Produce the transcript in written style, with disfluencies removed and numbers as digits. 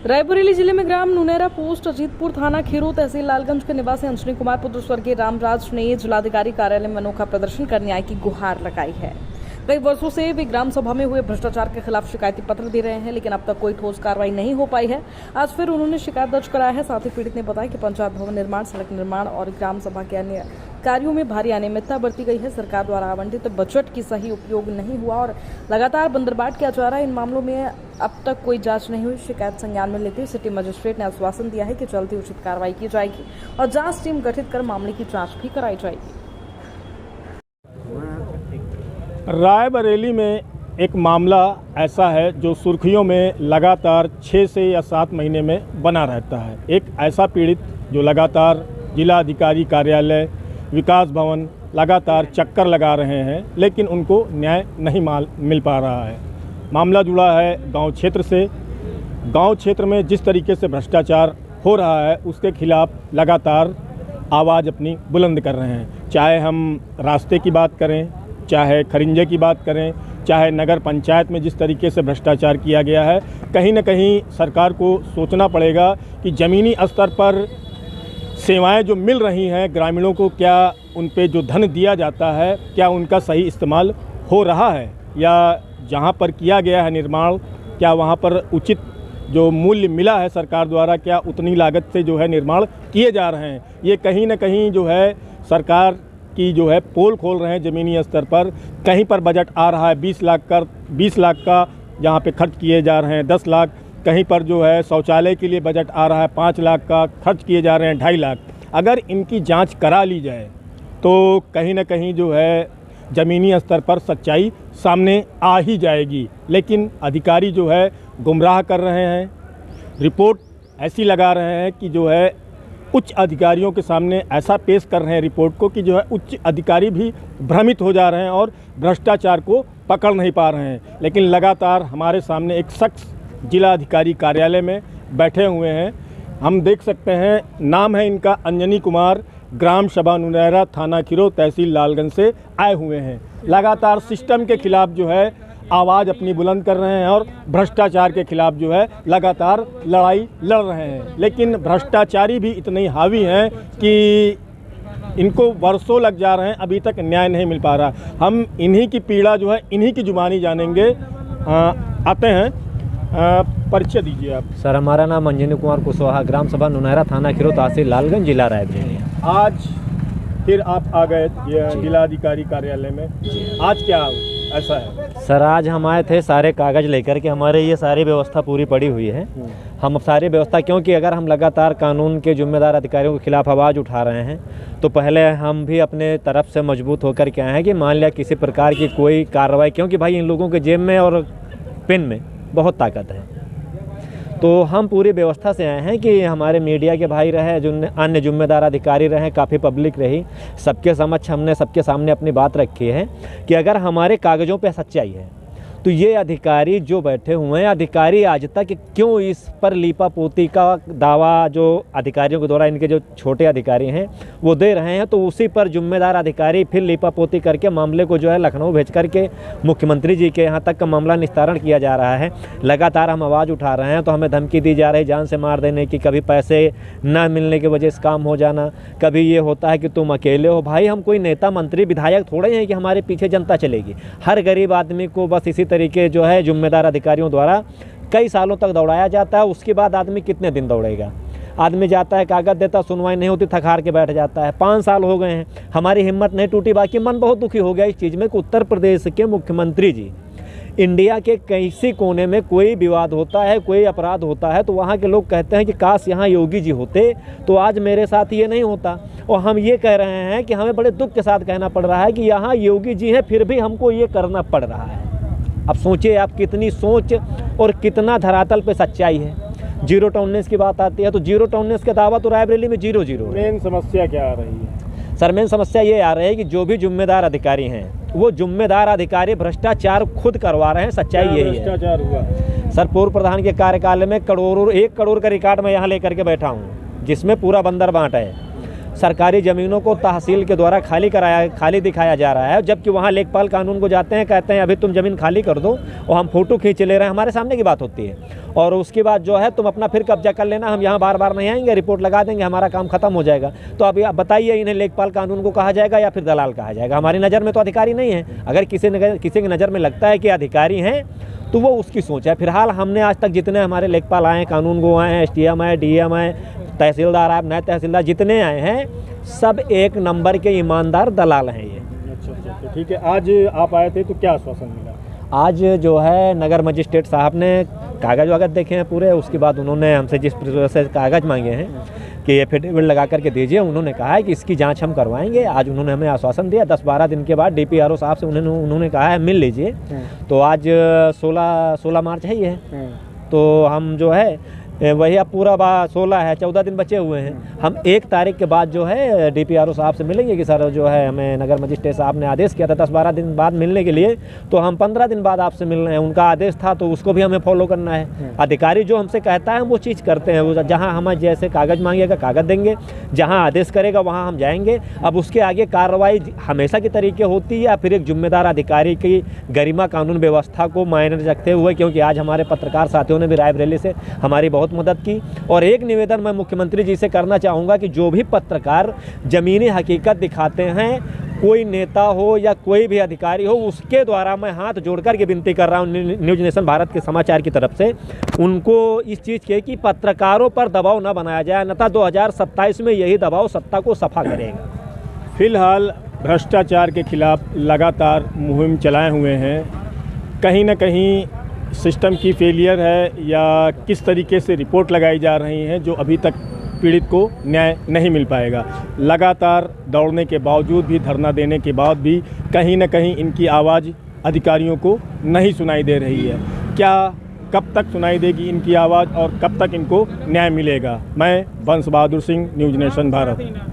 रायबरेली जिले में ग्राम नुनेरा पोस्ट अजीतपुर थाना खीरू तहसील लालगंज के निवासी अंजनी कुमार पुत्र स्वर्गीय रामराज ने जिलाधिकारी कार्यालय में अनोखा प्रदर्शन कर न्याय की गुहार लगाई है। कई वर्षों से वे ग्राम सभा में हुए भ्रष्टाचार के खिलाफ शिकायती पत्र दे रहे हैं, लेकिन अब तक कोई ठोस कार्रवाई नहीं हो पाई है। आज फिर उन्होंने शिकायत दर्ज कराया है। साथ ही पीड़ित ने बताया कि पंचायत भवन निर्माण, सड़क निर्माण और ग्राम सभा के अन्य कार्यों में भारी अनियमितता बरती गई है। सरकार द्वारा आवंटित बजट की सही उपयोग नहीं हुआ और लगातार बंदरबाट किया जा रहा है। इन मामलों में अब तक कोई जांच नहीं हुई। शिकायत संज्ञान में लेते सिटी मजिस्ट्रेट ने आश्वासन दिया है कि जल्द ही उचित कार्रवाई की जाएगी और जांच टीम गठित कर मामले की जांच भी कराई जाएगी। रायबरेली में एक मामला ऐसा है जो सुर्खियों में लगातार 6 से या 7 महीने में बना रहता है। एक ऐसा पीड़ित जो लगातार जिला अधिकारी कार्यालय, विकास भवन लगातार चक्कर लगा रहे हैं, लेकिन उनको न्याय नहीं मिल पा रहा है। मामला जुड़ा है गांव क्षेत्र से। गांव क्षेत्र में जिस तरीके से भ्रष्टाचार हो रहा है उसके खिलाफ लगातार आवाज़ अपनी बुलंद कर रहे हैं। चाहे हम रास्ते की बात करें, चाहे खरिंजे की बात करें, चाहे नगर पंचायत में जिस तरीके से भ्रष्टाचार किया गया है, कहीं न कहीं सरकार को सोचना पड़ेगा कि ज़मीनी स्तर पर सेवाएं जो मिल रही हैं ग्रामीणों को, क्या उन पे जो धन दिया जाता है क्या उनका सही इस्तेमाल हो रहा है, या जहां पर किया गया है निर्माण क्या वहां पर उचित जो मूल्य मिला है सरकार द्वारा, क्या उतनी लागत से जो है निर्माण किए जा रहे हैं। ये कहीं न कहीं जो है सरकार की जो है पोल खोल रहे हैं ज़मीनी स्तर पर। कहीं पर बजट आ रहा है 20 लाख का जहाँ पे खर्च किए जा रहे हैं 10 लाख, कहीं पर जो है शौचालय के लिए बजट आ रहा है 5 लाख का, खर्च किए जा रहे हैं 2.5 लाख। अगर इनकी जांच करा ली जाए तो कहीं ना कहीं जो है ज़मीनी स्तर पर सच्चाई सामने आ ही जाएगी। लेकिन अधिकारी जो है गुमराह कर रहे हैं, रिपोर्ट ऐसी लगा रहे हैं कि जो है उच्च अधिकारियों के सामने ऐसा पेश कर रहे हैं रिपोर्ट को कि जो है उच्च अधिकारी भी भ्रमित हो जा रहे हैं और भ्रष्टाचार को पकड़ नहीं पा रहे हैं। लेकिन लगातार हमारे सामने एक शख्स जिला अधिकारी कार्यालय में बैठे हुए हैं। हम देख सकते हैं, नाम है इनका अंजनी कुमार, ग्राम सभा नुनेरा, थाना खीरू, तहसील लालगंज से आए हुए हैं। लगातार सिस्टम के खिलाफ जो है आवाज़ अपनी बुलंद कर रहे हैं और भ्रष्टाचार के खिलाफ जो है लगातार लड़ाई लड़ रहे हैं। लेकिन भ्रष्टाचारी भी इतने हावी हैं कि इनको वर्षों लग जा रहे हैं, अभी तक न्याय नहीं मिल पा रहा। हम इन्हीं की पीड़ा जो है इन्हीं की जुबानी जानेंगे। आते हैं, परिचय दीजिए आप। सर, हमारा नाम अंजनी कुमार कुशवाहा, ग्राम सभा नुनेरा, थाना खीरू, तहसील लालगंज, जिला रायबरेली। आज फिर आप आ गए जिला अधिकारी कार्यालय में, आज क्या ऐसा है? सर, आज हम आए थे सारे कागज़ लेकर के। हमारे ये सारी व्यवस्था पूरी पड़ी हुई है। हम सारी व्यवस्था, क्योंकि अगर हम लगातार कानून के जिम्मेदार अधिकारियों के खिलाफ आवाज़ उठा रहे हैं तो पहले हम भी अपने तरफ से मजबूत होकर के आए हैं कि मान लिया किसी प्रकार की कोई कार्रवाई, क्योंकि भाई इन लोगों के जेब में और पेन में बहुत ताकत है, तो हम पूरी व्यवस्था से आए हैं कि हमारे मीडिया के भाई रहे, जो अन्य जिम्मेदार अधिकारी रहे, काफ़ी पब्लिक रही, सबके समक्ष हमने सबके सामने अपनी बात रखी है कि अगर हमारे कागज़ों पे सच्चाई है तो ये अधिकारी जो बैठे हुए हैं, अधिकारी आज तक क्यों इस पर लीपापोती का दावा जो अधिकारियों के द्वारा, इनके जो छोटे अधिकारी हैं वो दे रहे हैं, तो उसी पर जिम्मेदार अधिकारी फिर लीपापोती करके मामले को जो है लखनऊ भेज करके मुख्यमंत्री जी के यहाँ तक का मामला निस्तारण किया जा रहा है। लगातार हम आवाज़ उठा रहे हैं तो हमें धमकी दी जा रही है जान से मार देने की, कभी पैसे न मिलने की वजह से काम हो जाना, कभी ये होता है कि तुम अकेले हो। भाई, हम कोई नेता मंत्री विधायक थोड़े हैं कि हमारे पीछे जनता चलेगी। हर गरीब आदमी को बस इसी तरीके जो है जिम्मेदार अधिकारियों द्वारा कई सालों तक दौड़ाया जाता है। उसके बाद आदमी कितने दिन दौड़ेगा? आदमी जाता है, कागज देता, सुनवाई नहीं होती, थक हार के बैठ जाता है। 5 साल हो गए हैं, हमारी हिम्मत नहीं टूटी। बाकी मन बहुत दुखी हो गया इस चीज़ में कि उत्तर प्रदेश के मुख्यमंत्री जी, इंडिया के किसी कोने में कोई विवाद होता है, कोई अपराध होता है तो वहाँ के लोग कहते हैं कि काश यहाँ योगी जी होते तो आज मेरे साथ ये नहीं होता। और हम ये कह रहे हैं कि हमें बड़े दुख के साथ कहना पड़ रहा है कि यहाँ योगी जी हैं, फिर भी हमको ये करना पड़ रहा है। अब सोचिए आप, कितनी सोच और कितना धरातल पे सच्चाई है। 0 टॉलरेंस की बात आती है तो 0 टॉलरेंस का दावा तो रायबरेली में 0 है। मेन समस्या क्या आ रही है? सर, मेन समस्या ये आ रही है कि जो भी जिम्मेदार अधिकारी हैं वो जिम्मेदार अधिकारी भ्रष्टाचार खुद करवा रहे हैं। सच्चाई यही है। भ्रष्टाचार हुआ सर, पूर्व प्रधान के कार्यकाल में 1 करोड़ का रिकॉर्ड मैं यहाँ लेकर के बैठा हूँ, जिसमें पूरा बंदर बांट है। सरकारी ज़मीनों को तहसील के द्वारा खाली दिखाया जा रहा है, जबकि वहाँ लेखपाल कानून को जाते हैं, कहते हैं अभी तुम ज़मीन खाली कर दो और हम फ़ोटो खींच ले रहे हैं, हमारे सामने की बात होती है। और उसके बाद जो है तुम अपना फिर कब्जा कर लेना, हम यहाँ बार बार नहीं आएंगे, रिपोर्ट लगा देंगे, हमारा काम खत्म हो जाएगा। तो अभी आप बताइए, इन्हें लेखपाल कानून को कहा जाएगा या फिर दलाल कहा जाएगा? हमारी नज़र में तो अधिकारी नहीं है। अगर किसी की नज़र में लगता है कि अधिकारी हैं तो वो उसकी सोच है। फिलहाल हमने आज तक जितने हमारे लेखपाल आए हैं, कानून गो आए हैं, STM आए, DM आए, तहसीलदार आए, नए तहसीलदार जितने आए हैं, सब एक नंबर के ईमानदार दलाल हैं ये। अच्छा, ठीक है। आज आप आए थे तो क्या आश्वासन मिला? आज जो है नगर मजिस्ट्रेट साहब ने कागज़ वागज देखे हैं पूरे, उसके बाद उन्होंने हमसे जिस तरह से कागज़ मांगे हैं कि एफिडेविट लगा करके दीजिए, उन्होंने कहा है कि इसकी जांच हम करवाएंगे। आज उन्होंने हमें आश्वासन दिया, 10-12 दिन के बाद DPRO साहब से उन्होंने कहा है मिल लीजिए। तो आज 16 मार्च है ये, तो हम जो है वही अब पूरा 16 है, 14 दिन बचे हुए हैं। हम 1 तारीख के बाद जो है DPRO साहब से मिलेंगे कि सर जो है हमें नगर मजिस्ट्रेट साहब ने आदेश किया था 10-12 दिन बाद मिलने के लिए, तो हम 15 दिन बाद आपसे मिल रहे हैं। उनका आदेश था तो उसको भी हमें फॉलो करना है। अधिकारी जो हमसे कहता है वो चीज़ करते हैं। वो जहाँ हमें जैसे कागज़ मांगेगा कागज़ देंगे, जहाँ आदेश करेगा वहाँ हम जाएंगे। अब उसके आगे कार्रवाई हमेशा की तरीके होती है या फिर एक जिम्मेदार अधिकारी की गरिमा कानून व्यवस्था को मायने रखते हुए, क्योंकि आज हमारे पत्रकार साथियों ने भी रायबरेली से हमारी बहुत मदद की। और एक निवेदन मैं मुख्यमंत्री जी से करना चाहूँगा कि जो भी पत्रकार ज़मीनी हकीकत दिखाते हैं, कोई नेता हो या कोई भी अधिकारी हो, उसके द्वारा मैं हाथ जोड़कर के विनती कर रहा हूँ न्यूज़ नेशन भारत के समाचार की तरफ से, उनको इस चीज़ के कि पत्रकारों पर दबाव न बनाया जाए, अन्यथा 2027 में यही दबाव सत्ता को सफा करेगा। फिलहाल भ्रष्टाचार के खिलाफ लगातार मुहिम चलाए हुए हैं। कहीं ना कहीं सिस्टम की फेलियर है या किस तरीके से रिपोर्ट लगाई जा रही हैं जो अभी तक पीड़ित को न्याय नहीं मिल पाएगा। लगातार दौड़ने के बावजूद भी, धरना देने के बाद भी कहीं ना कहीं इनकी आवाज़ अधिकारियों को नहीं सुनाई दे रही है। क्या कब तक सुनाई देगी इनकी आवाज़ और कब तक इनको न्याय मिलेगा? मैं बंस बहादुर सिंह, न्यूज़ नेशन भारत।